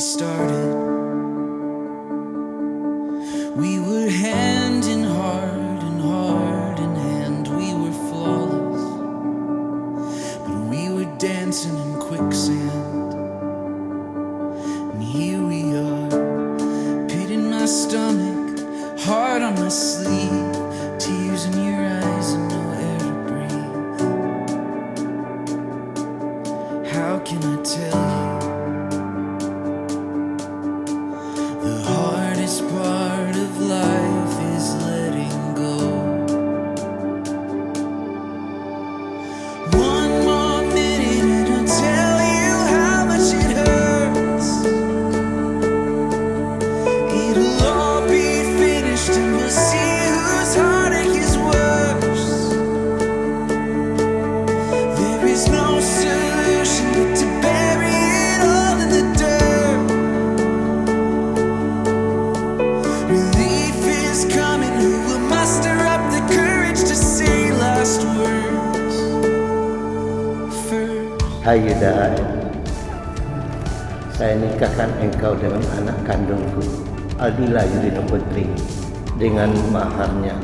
started. We were hand in heart and heart in hand. We were flawless, but we were dancing in quicksand. And here we are, pit in my stomach, heart on my sleeve, tears in your eyes and no air to breathe. How can I tell you? The hardest part of life is letting go. One more minute and I'll tell you how much it hurts. It'll all be finished and we'll see whose heartache is worse. There is no solution but to bury it all in the dirt. Relief is coming, who will muster up the courage to say last words first? Hai Yudha, saya nikahkan engkau dengan anak kandungku, Dilla Yudha Putri, dengan maharnya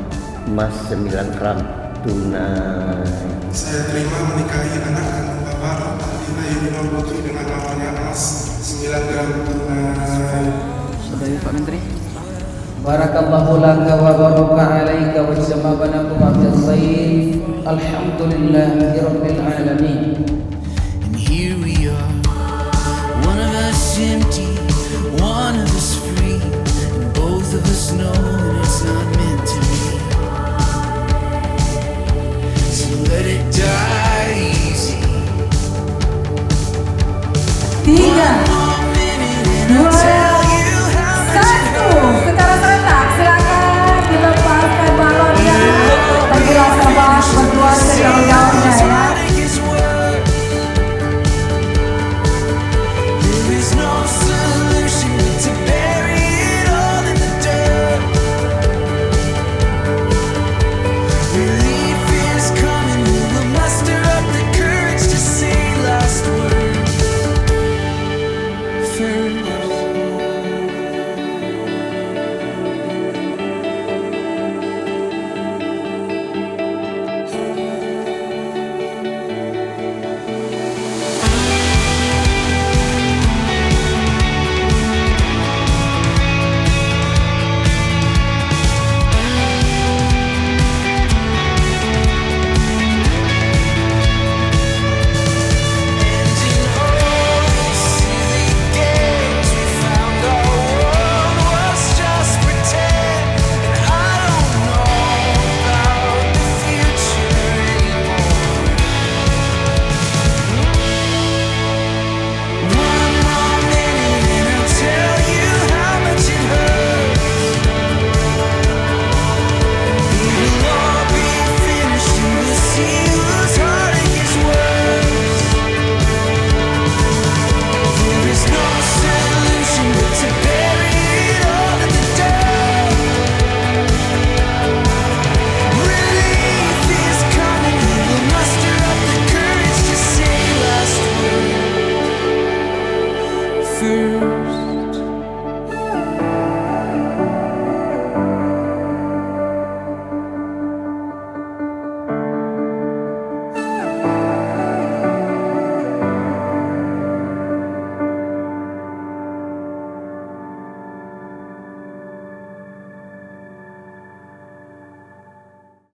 emas 9 gram tunai. Saya terima menikahi anak kandung Bapak Dilla Yudha Putri dengan maharnya emas 9 gram tunai. Saudara Pak Menteri. Barakallahu laka wa baraka alaika wa jamabanakum abdul sayyid. Alhamdulillahirabbil alamin. And here we are, one of us empty, one of us free, and both of us know that it's not meant to be. So let it die easy. Tiga, One more minute and I'll dua, tell